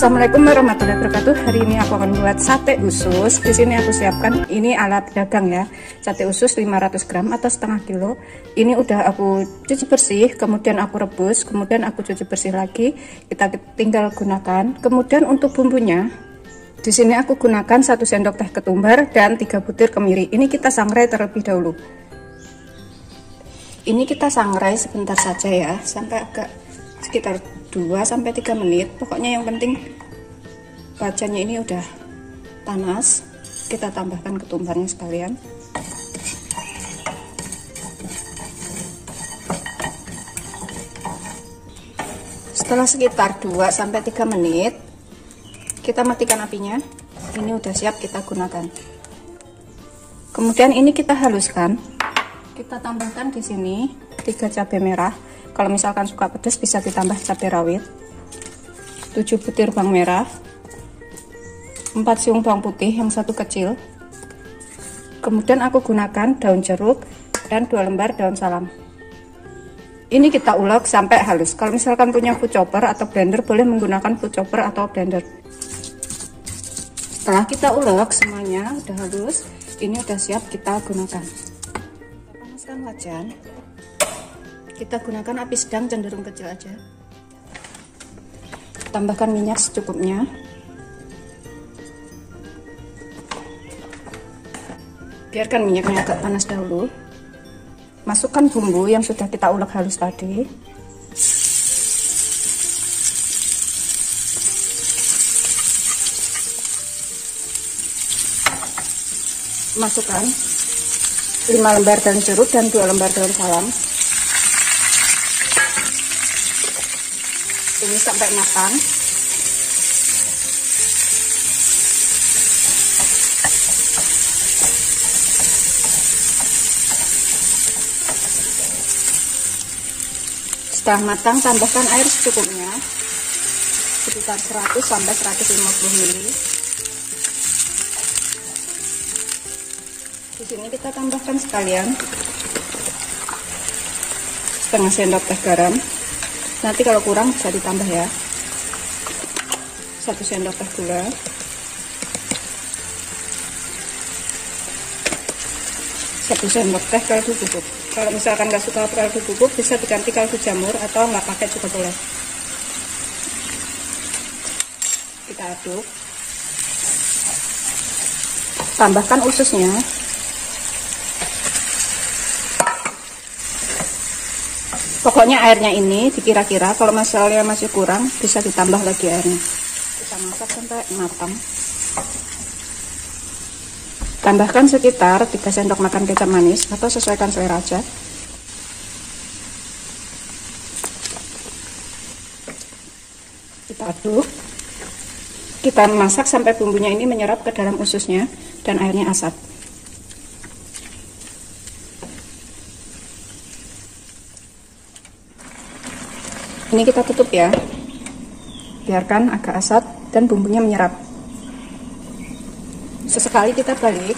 Assalamualaikum warahmatullahi wabarakatuh. Hari ini aku akan buat sate usus. Di sini aku siapkan ini alat dagang ya. Sate usus 500 gram atau setengah kilo. Ini udah aku cuci bersih, kemudian aku rebus, kemudian aku cuci bersih lagi. Kita tinggal gunakan. Kemudian untuk bumbunya, di sini aku gunakan 1 sendok teh ketumbar dan 3 butir kemiri. Ini kita sangrai terlebih dahulu. Ini kita sangrai sebentar saja ya, sampai agak sekitar 2-3 menit. Pokoknya yang penting bacanya ini udah panas. Kita tambahkan ketumbarnya sekalian. Setelah sekitar 2-3 menit, kita matikan apinya. Ini udah siap kita gunakan. Kemudian ini kita haluskan. Kita tambahkan di sini 3 cabai merah. Kalau misalkan suka pedas bisa ditambah cabai rawit. 7 butir bawang merah. 4 siung bawang putih yang 1 kecil. Kemudian aku gunakan daun jeruk dan 2 lembar daun salam. Ini kita ulek sampai halus. Kalau misalkan punya food chopper atau blender, boleh menggunakan food chopper atau blender. Setelah kita ulek semuanya udah halus, ini udah siap kita gunakan. Kita panaskan wajan. Kita gunakan api sedang cenderung kecil aja. Tambahkan minyak secukupnya. Biarkan minyaknya agak panas dahulu. Masukkan bumbu yang sudah kita ulek halus tadi. Masukkan 5 lembar daun jeruk dan 2 lembar daun salam. Ini sampai matang. Setelah matang, tambahkan air secukupnya, sekitar 100-150 ml. Di sini kita tambahkan sekalian setengah sendok teh garam. Nanti kalau kurang bisa ditambah ya. 1 sendok teh gula. 1 sendok teh kaldu bubuk. Kalau misalkan nggak suka kaldu bubuk, bisa diganti kaldu jamur atau nggak pakai juga boleh. Kita aduk. Tambahkan ususnya. Pokoknya airnya ini dikira-kira, kalau misalnya masih kurang bisa ditambah lagi airnya. Kita masak sampai matang. Tambahkan sekitar 3 sendok makan kecap manis atau sesuaikan selera aja. Kita aduk. Kita masak sampai bumbunya ini menyerap ke dalam ususnya dan airnya asap. Ini kita tutup ya, biarkan agak asat dan bumbunya menyerap. Sesekali kita balik.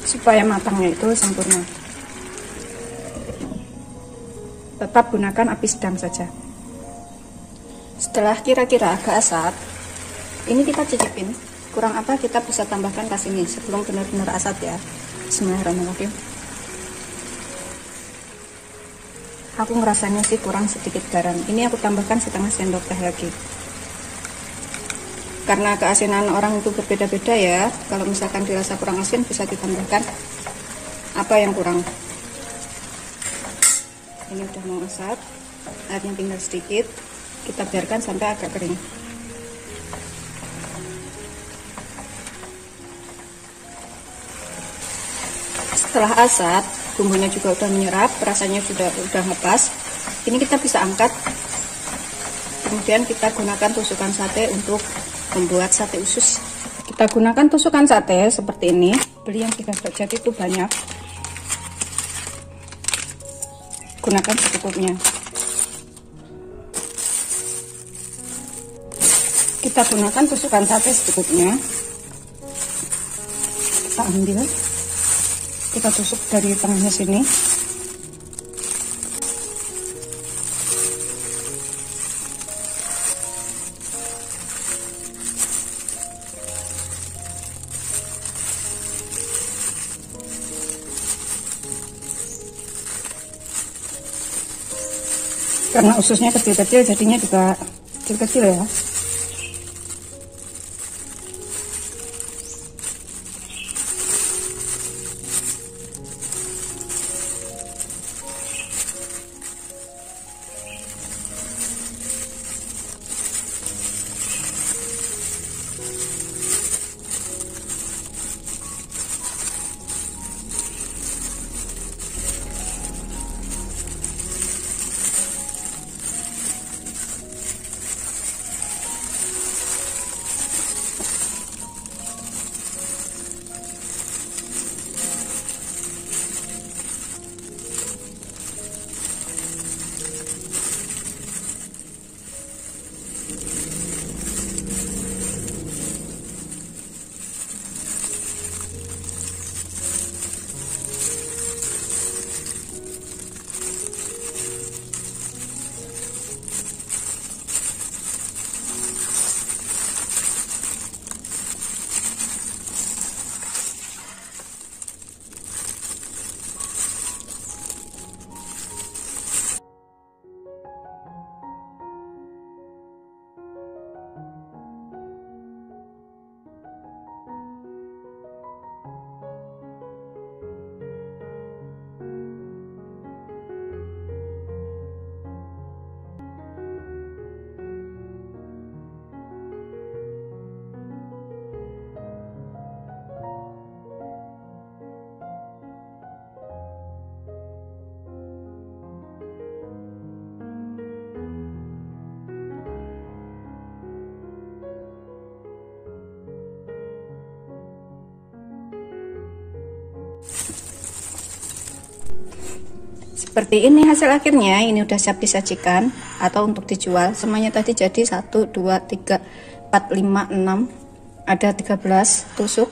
Supaya matangnya itu sempurna. Tetap gunakan api sedang saja. Setelah kira-kira agak asat, ini kita cicipin. Kurang apa kita bisa tambahkan ke sini sebelum benar-benar asat ya. Bismillahirrahmanirrahim. Aku ngerasanya sih kurang sedikit garam. Ini aku tambahkan setengah sendok teh lagi. Karena keasinan orang itu berbeda-beda ya. Kalau misalkan dirasa kurang asin bisa ditambahkan apa yang kurang. Ini udah mau asap, airnya tinggal sedikit. Kita biarkan sampai agak kering. Setelah asat, bumbunya juga udah menyerap, rasanya sudah ngepas. Ini kita bisa angkat. Kemudian kita gunakan tusukan sate untuk membuat sate usus. Kita gunakan tusukan sate seperti ini. Beli yang sudah jadi itu banyak. gunakan secukupnya. Kita gunakan tusukan sate secukupnya. Kita ambil, kita tusuk dari tengahnya sini. Karena ususnya kecil-kecil, jadinya juga kecil-kecil ya. Seperti ini hasil akhirnya. Ini udah siap disajikan atau untuk dijual. Semuanya tadi jadi 1, 2, 3, 4, 5, 6, ada 13 tusuk.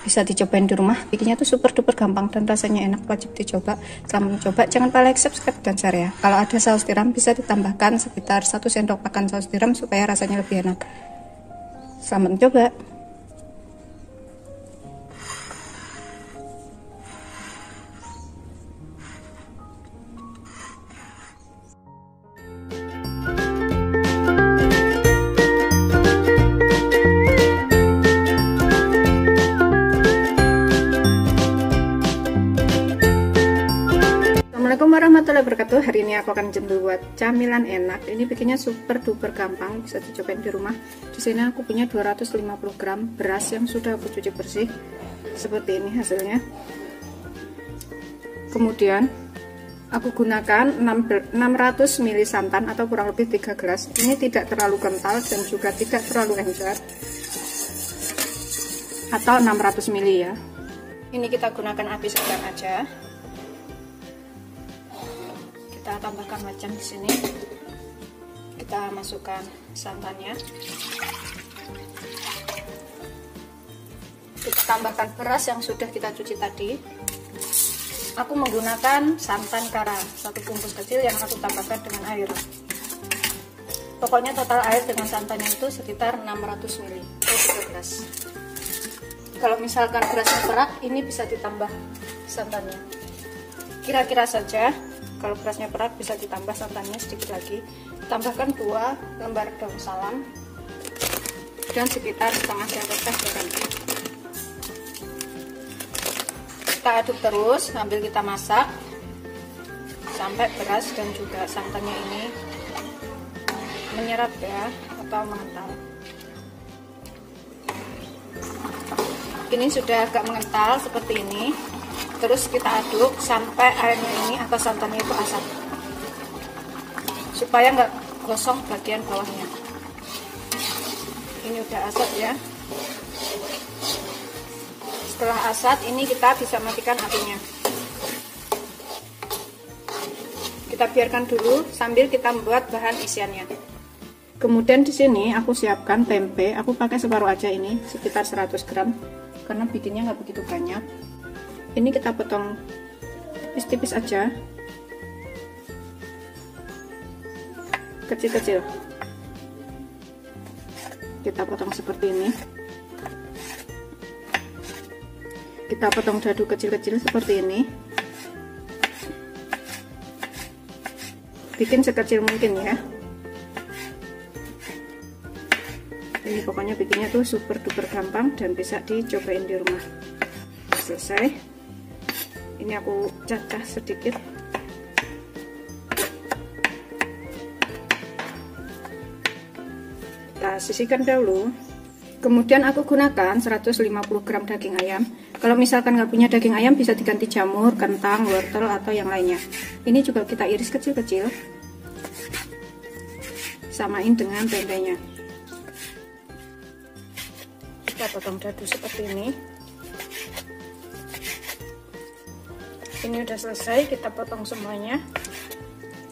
Bisa dicobain di rumah, bikinnya tuh super duper gampang dan rasanya enak, wajib dicoba. Selamat mencoba, jangan lupa like, subscribe, dan share ya. Kalau ada saus tiram bisa ditambahkan sekitar 1 sendok makan saus tiram supaya rasanya lebih enak. Selamat mencoba. Assalamualaikum warahmatullahi wabarakatuh. Hari ini aku akan buat camilan enak. Ini bikinnya super duper gampang, bisa dicobain di rumah. Di sini aku punya 250 gram beras yang sudah aku cuci bersih. Seperti ini hasilnya. Kemudian aku gunakan 600 ml santan atau kurang lebih 3 gelas. Ini tidak terlalu kental dan juga tidak terlalu encer. Atau 600 ml ya. Ini kita gunakan api sedang aja. Kita tambahkan wajan di sini. Kita masukkan santannya. Kita tambahkan beras yang sudah kita cuci tadi. Aku menggunakan santan kara 1 bungkus kecil yang aku tambahkan dengan air. Pokoknya total air dengan santannya itu sekitar 600 ml atau 3 gelas. Kalau misalkan berasnya perak, ini bisa ditambah santannya. Kira-kira saja. Kalau berasnya perak bisa ditambah santannya sedikit lagi. Tambahkan 2 lembar daun salam dan sekitar setengah sendok teh garam. Kita aduk terus sambil kita masak sampai beras dan juga santannya ini menyerap ya atau mengental. Ini sudah agak mengental seperti ini. Terus kita aduk sampai airnya ini atau santannya itu asap, supaya nggak gosong bagian bawahnya. Ini udah asap ya. Setelah asap ini kita bisa matikan apinya. Kita biarkan dulu sambil kita membuat bahan isiannya. Kemudian di sini aku siapkan tempe. Aku pakai separuh aja ini, sekitar 100 gram, karena bikinnya nggak begitu banyak. Ini kita potong tipis-tipis aja, kecil-kecil. Kita potong seperti ini. Kita potong dadu kecil-kecil seperti ini. Bikin sekecil mungkin ya. Ini pokoknya bikinnya tuh super duper gampang dan bisa dicobain di rumah. Selesai. Ini aku cacah sedikit. Kita sisihkan dahulu. Kemudian aku gunakan 150 gram daging ayam. Kalau misalkan nggak punya daging ayam, bisa diganti jamur, kentang, wortel, atau yang lainnya. Ini juga kita iris kecil-kecil. Samain dengan tempenya. Kita potong dadu seperti ini. Ini udah selesai, kita potong semuanya.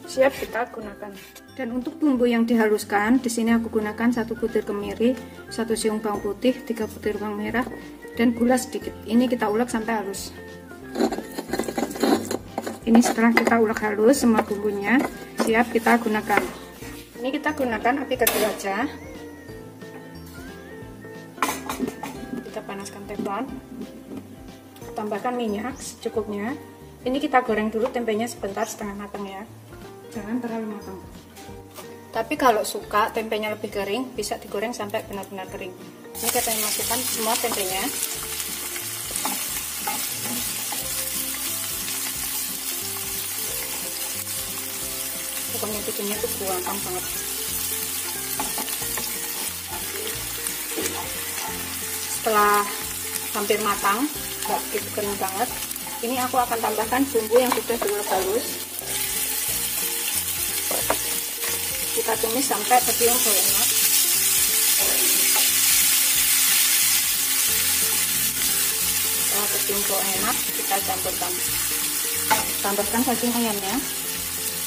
Siap kita gunakan. Dan untuk bumbu yang dihaluskan, di sini aku gunakan 1 butir kemiri, 1 siung bawang putih, 3 butir bawang merah, dan gula sedikit. Ini kita ulek sampai halus. Ini setelah kita ulek halus semua bumbunya, siap kita gunakan. Ini kita gunakan api kecil aja. Kita panaskan teflon. Tambahkan minyak secukupnya. Ini kita goreng dulu tempenya sebentar, setengah matang ya. Jangan terlalu matang. Tapi kalau suka tempenya lebih kering, bisa digoreng sampai benar-benar kering. Ini kita masukkan semua tempenya. Pokoknya bikinnya tuh gampang banget. Setelah hampir matang, nggak begitu kering banget, ini aku akan tambahkan bumbu yang sudah diulek halus. Kita tumis sampai tercium bau enak. Setelah tercium bau enak, kita campurkan. Tambahkan daging ayamnya.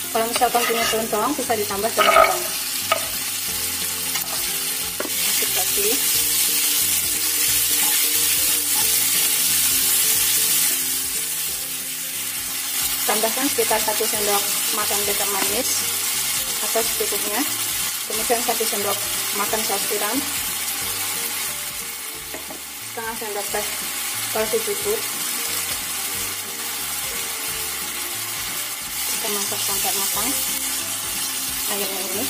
Kalau misalkan punya daun bawang, bisa ditambah daun bawang. Masuk lagi. Tambahkan sekitar 1 sendok makan kecap manis atau secukupnya. Kemudian 1 sendok makan saus tiram, setengah sendok teh kaldu bubuk. Kita masak sampai matang ayamnya ini.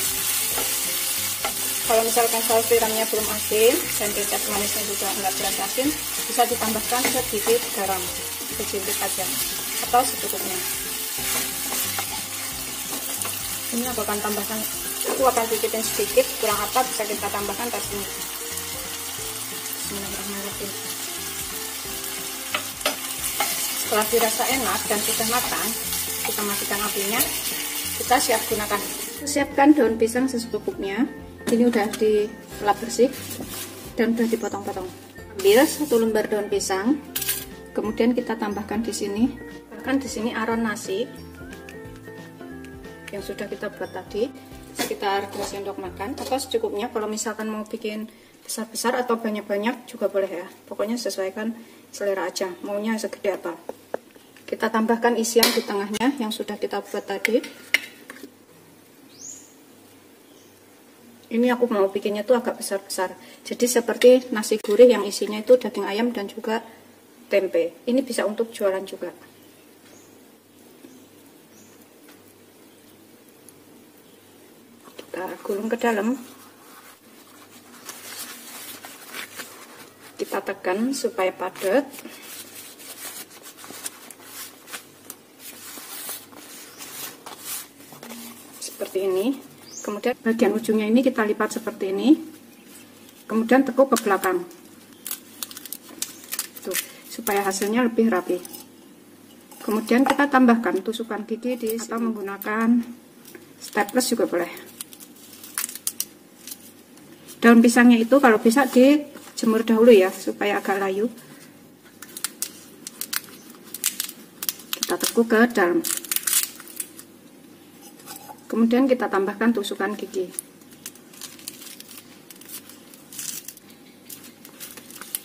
Kalau misalkan saus tiramnya belum asin dan kecap manisnya juga enggak berat asin, bisa ditambahkan sedikit garam, sedikit aja atau secukupnya. Ini aku akan tambahkan, aku akan cicipin sedikit, kurang apa bisa kita tambahkan tasnya. Bismillahirrahmanirrahim. Setelah dirasa enak dan sudah matang, kita matikan apinya. Kita siap gunakan. Siapkan daun pisang secukupnya. Ini udah dilap bersih dan udah dipotong-potong. Ambil 1 lembar daun pisang, kemudian kita tambahkan di sini. Bahkan di sini aron nasi yang sudah kita buat tadi, sekitar 2 sendok makan atau secukupnya. Kalau misalkan mau bikin besar-besar atau banyak-banyak juga boleh ya. Pokoknya sesuaikan selera aja, maunya segede apa. Kita tambahkan isian di tengahnya yang sudah kita buat tadi. Ini aku mau bikinnya tuh agak besar-besar. Jadi seperti nasi gurih yang isinya itu daging ayam dan juga tempe. Ini bisa untuk jualan juga. Kita gulung ke dalam. Kita tekan supaya padat. Seperti ini. Kemudian bagian ujungnya ini kita lipat seperti ini. Kemudian tekuk ke belakang. Tuh, supaya hasilnya lebih rapi. Kemudian kita tambahkan tusukan gigi di sini, atau menggunakan staples juga boleh. Daun pisangnya itu kalau bisa dijemur dahulu ya, supaya agak layu. Kita tekuk ke dalam. Kemudian kita tambahkan tusukan gigi.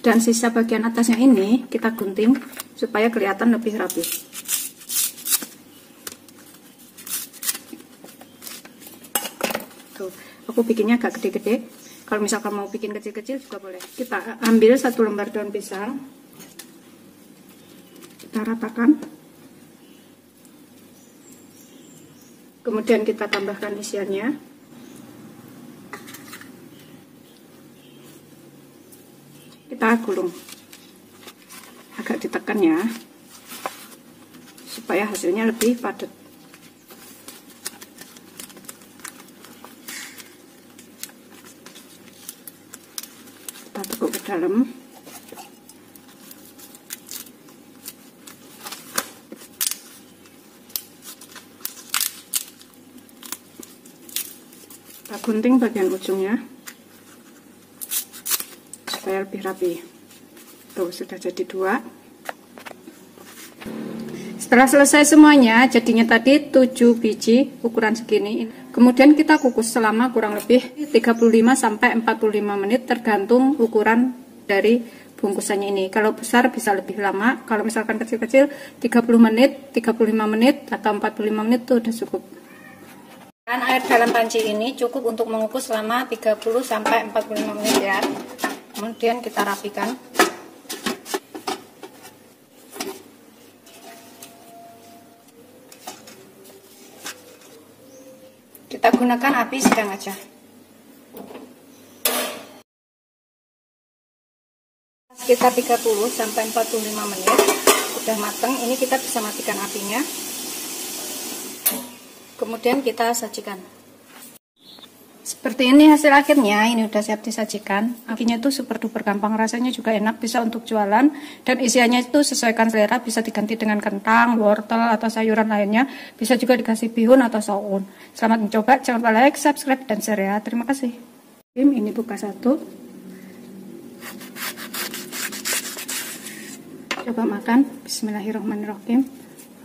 Dan sisa bagian atasnya ini kita gunting supaya kelihatan lebih rapi. Tuh, aku bikinnya agak gede-gede. Kalau misalkan mau bikin kecil-kecil juga boleh. Kita ambil 1 lembar daun pisang. Kita ratakan. Kemudian kita tambahkan isiannya. Kita gulung, agak ditekan ya, supaya hasilnya lebih padat. Kita tekuk ke dalam. Kita gunting bagian ujungnya supaya lebih rapi. Tuh, sudah jadi 2. Setelah selesai semuanya, jadinya tadi 7 biji ukuran segini. Kemudian kita kukus selama kurang lebih 35 sampai 45 menit tergantung ukuran dari bungkusannya ini. Kalau besar bisa lebih lama, kalau misalkan kecil-kecil 30 menit, 35 menit atau 45 menit itu udah cukup. Dan air dalam panci ini cukup untuk mengukus selama 30 sampai 45 menit ya. Kemudian kita rapikan. Kita gunakan api sedang aja. Sekitar 30 sampai 45 menit sudah matang. Ini kita bisa matikan apinya. Kemudian kita sajikan. Seperti ini hasil akhirnya, ini udah siap disajikan. Bikinnya itu super duper gampang, rasanya juga enak, bisa untuk jualan. Dan isiannya itu sesuaikan selera, bisa diganti dengan kentang, wortel, atau sayuran lainnya. Bisa juga dikasih bihun atau soun. Selamat mencoba, jangan lupa like, subscribe, dan share ya. Terima kasih. Ini buka 1. Coba makan. Bismillahirrahmanirrahim.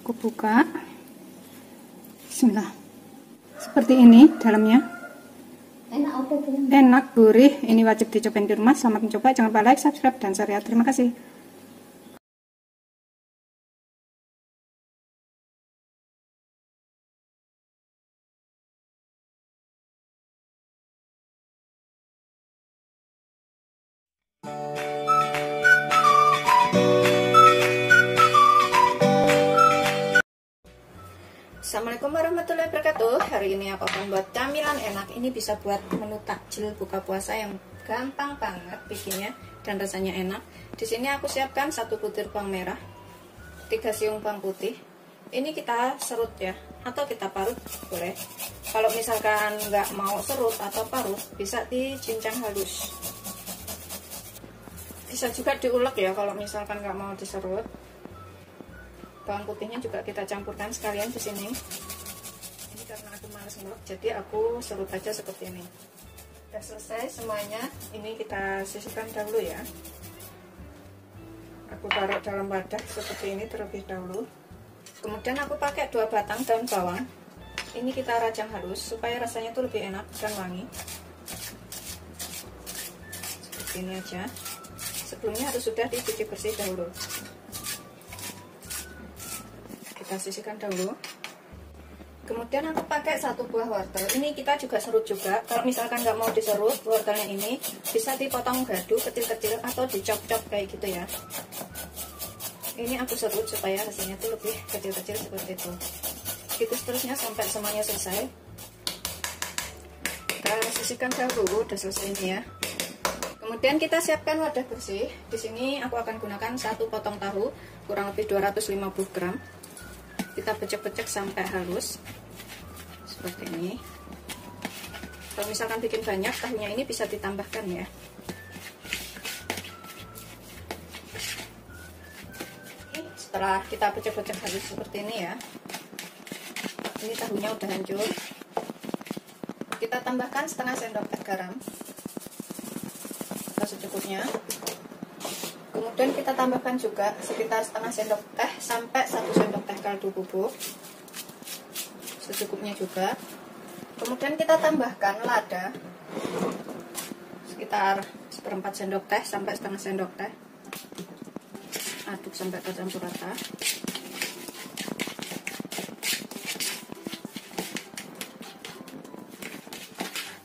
Aku buka. Bismillah. Seperti ini dalamnya. Enak, gurih. Ini wajib dicobain di rumah. Selamat mencoba. Jangan lupa like, subscribe, dan share ya. Terima kasih. Assalamualaikum warahmatullahi wabarakatuh. Hari ini aku akan buat camilan enak. Ini bisa buat menu takjil buka puasa yang gampang banget bikinnya dan rasanya enak. Di sini aku siapkan 1 butir bawang merah, 3 siung bawang putih. Ini kita serut ya, atau kita parut boleh. Kalau misalkan nggak mau serut atau parut, bisa dicincang halus. Bisa juga diulek ya kalau misalkan nggak mau diserut. Bawang putihnya juga kita campurkan sekalian di sini. Ini karena aku males ngulek, jadi aku serut aja seperti ini. Sudah selesai semuanya. Ini kita sisihkan dahulu ya. Aku taruh dalam wadah seperti ini terlebih dahulu. Kemudian aku pakai 2 batang daun bawang. Ini kita rajang halus supaya rasanya tuh lebih enak dan wangi. Seperti ini aja. Sebelumnya harus sudah dicuci bersih dahulu. Kita sisihkan dahulu. Kemudian aku pakai 1 buah wortel. Ini kita juga serut juga. Kalau misalkan nggak mau diserut, wortelnya ini bisa dipotong gadu kecil-kecil atau dicop-cop kayak gitu ya. Ini aku serut supaya hasilnya tuh lebih kecil-kecil seperti itu. Gitu seterusnya sampai semuanya selesai. Kita sisihkan dahulu. Udah selesai ini ya. Kemudian kita siapkan wadah bersih. Di sini aku akan gunakan 1 potong tahu, kurang lebih 250 gram. Kita pecek-pecek sampai halus seperti ini. Kalau misalkan bikin banyak, tahunya ini bisa ditambahkan ya. Setelah kita pecek-pecek halus seperti ini ya, ini tahunya udah hancur. Kita tambahkan setengah sendok teh garam atau secukupnya. Kemudian kita tambahkan juga sekitar setengah sendok teh sampai 1 sendok teh kaldu bubuk, secukupnya juga. Kemudian kita tambahkan lada sekitar 1/4 sendok teh sampai setengah sendok teh. Aduk sampai tercampur rata.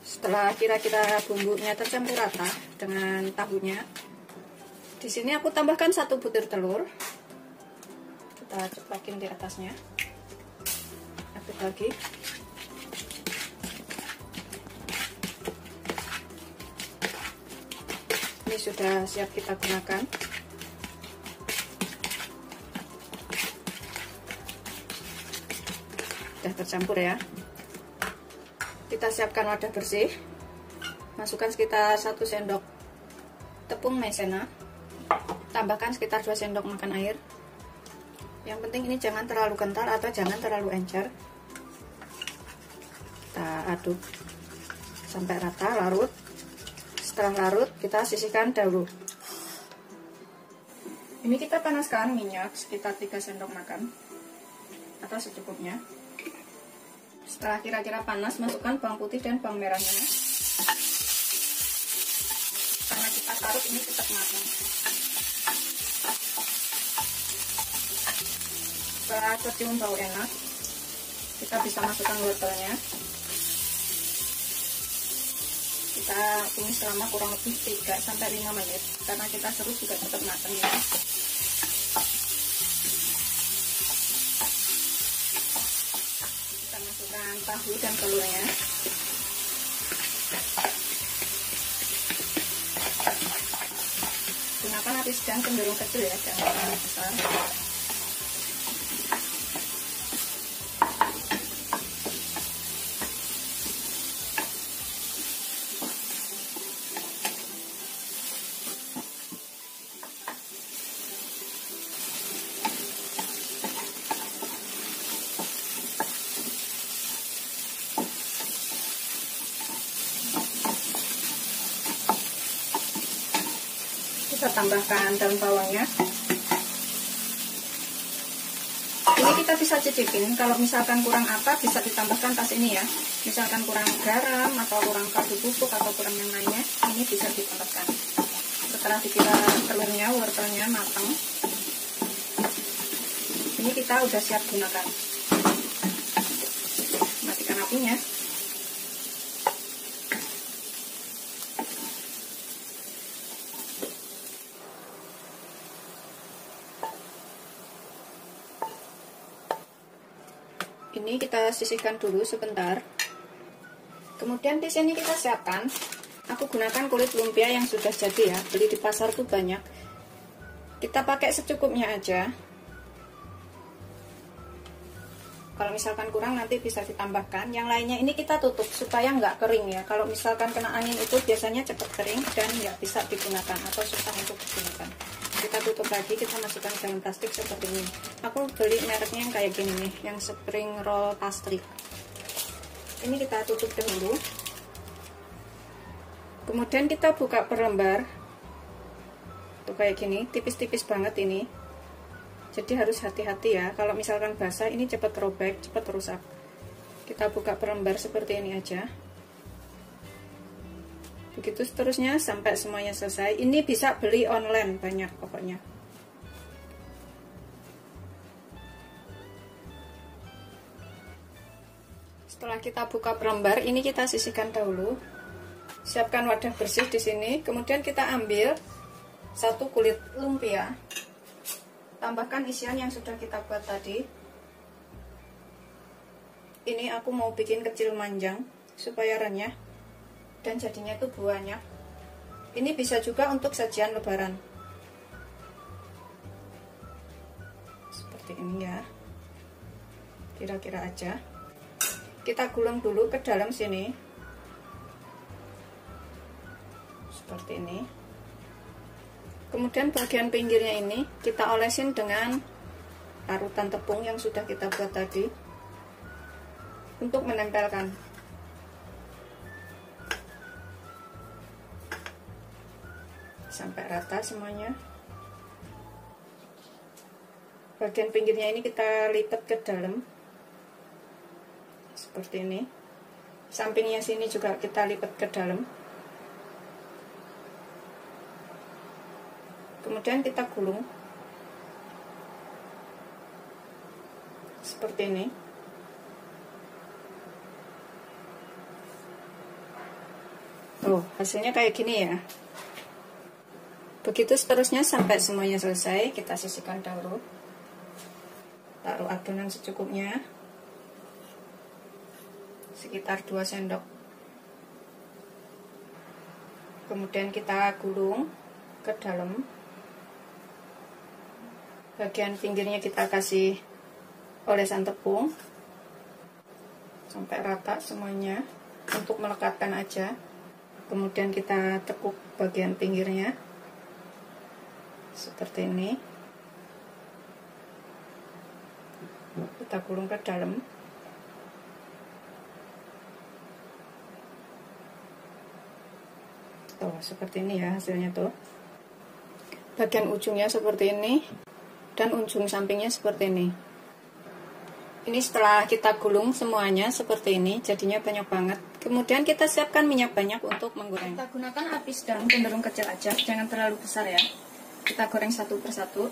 Setelah kira-kira bumbunya tercampur rata dengan tahunya, di sini aku tambahkan 1 butir telur. Kita ceplakin di atasnya. Aduk lagi. Ini sudah siap kita gunakan. Sudah tercampur ya. Kita siapkan wadah bersih, masukkan sekitar 1 sendok tepung maizena, tambahkan sekitar 2 sendok makan air. Yang penting ini jangan terlalu kental atau jangan terlalu encer. Kita aduk sampai rata, larut. Setelah larut, kita sisihkan dahulu. Ini kita panaskan minyak sekitar 3 sendok makan atau secukupnya. Setelah kira-kira panas, masukkan bawang putih dan bawang merahnya. Karena kita taruh ini cepat matang. Setelah tercium bau enak, kita bisa masukkan wortelnya. Kita tumis selama kurang lebih 3-5 menit, karena kita serut juga cepat matang ya. Masukkan tahu dan telurnya. Gunakan api sedang cenderung kecil ya, jangan terlalu besar. Kita tambahkan daun bawangnya. Ini kita bisa cicipin, kalau misalkan kurang apa bisa ditambahkan tas ini ya. Misalkan kurang garam atau kurang kaldu bubuk atau kurang yang lainnya, ini bisa ditambahkan. Setelah dikira telurnya, wortelnya matang, ini kita udah siap gunakan. Matikan apinya. Ini kita sisihkan dulu sebentar. Kemudian di sini kita siapkan. Aku gunakan kulit lumpia yang sudah jadi ya. Beli di pasar tuh banyak. Kita pakai secukupnya aja. Kalau misalkan kurang nanti bisa ditambahkan. Yang lainnya ini kita tutup supaya nggak kering ya. Kalau misalkan kena angin itu biasanya cepat kering dan nggak bisa digunakan atau susah untuk digunakan. Kita tutup lagi, kita masukkan dalam plastik seperti ini. Aku beli mereknya yang kayak gini nih, yang spring roll pastry. Ini kita tutup dahulu. Kemudian kita buka per lembar. Tuh kayak gini, tipis-tipis banget ini. Jadi harus hati-hati ya. Kalau misalkan basah ini cepat robek, cepat rusak. Kita buka per lembar seperti ini aja. Begitu seterusnya sampai semuanya selesai. Ini bisa beli online banyak pokoknya. Setelah kita buka perlembar, ini kita sisihkan dahulu. Siapkan wadah bersih di sini. Kemudian kita ambil 1 kulit lumpia. Tambahkan isian yang sudah kita buat tadi. Ini aku mau bikin kecil manjang supaya renyah dan jadinya itu banyak. Ini bisa juga untuk sajian lebaran. Seperti ini ya. Kira-kira aja. Kita gulung dulu ke dalam sini. Seperti ini. Kemudian bagian pinggirnya ini kita olesin dengan larutan tepung yang sudah kita buat tadi untuk menempelkan. Sampai rata semuanya. Bagian pinggirnya ini kita lipat ke dalam seperti ini. sampingnya sini juga kita lipat ke dalam. Kemudian kita gulung seperti ini. Oh, hasilnya kayak gini ya. Begitu seterusnya sampai semuanya selesai. Kita sisihkan dahulu. Taruh adonan secukupnya, sekitar 2 sendok. Kemudian kita gulung ke dalam. Bagian pinggirnya kita kasih olesan tepung sampai rata semuanya untuk melekatkan aja. Kemudian kita tekuk bagian pinggirnya seperti ini. Kita gulung ke dalam. Tuh, seperti ini ya hasilnya tuh. Bagian ujungnya seperti ini dan ujung sampingnya seperti ini. Ini setelah kita gulung semuanya seperti ini, jadinya banyak banget. Kemudian kita siapkan minyak banyak untuk menggoreng. Kita gunakan api sedang cenderung kecil aja, jangan terlalu besar ya. Kita goreng satu persatu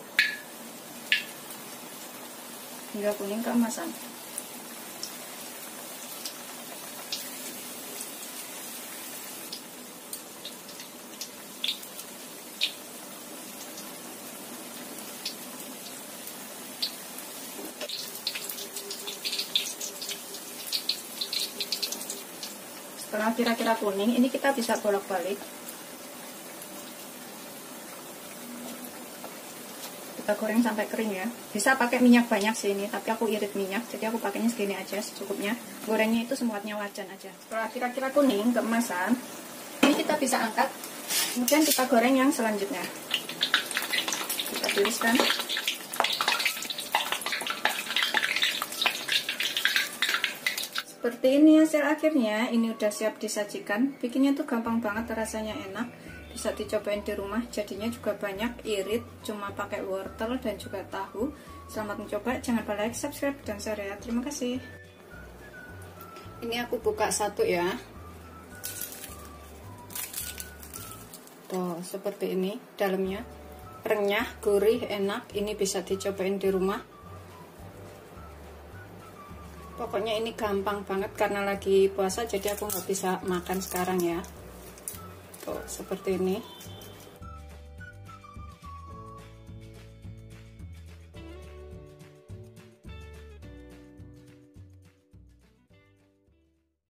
hingga kuning keemasan. Setelah kira-kira kuning, ini kita bisa bolak-balik. Kita goreng sampai kering ya. Bisa pakai minyak banyak sih ini, tapi aku irit minyak, jadi aku pakainya segini aja secukupnya. Gorengnya itu semuanya wajan aja. Setelah kira-kira kuning keemasan, ini kita bisa angkat. Kemudian kita goreng yang selanjutnya. Kita tiriskan. Seperti ini hasil akhirnya. Ini udah siap disajikan. Bikinnya tuh gampang banget, rasanya enak. Bisa dicobain di rumah, jadinya juga banyak, irit, cuma pakai wortel dan juga tahu. Selamat mencoba, jangan lupa like, subscribe, dan share ya. Terima kasih. Ini aku buka satu ya. Tuh, seperti ini dalamnya. Renyah, gurih, enak. Ini bisa dicobain di rumah. Pokoknya ini gampang banget karena lagi puasa, jadi aku nggak bisa makan sekarang ya. Tuh, seperti ini.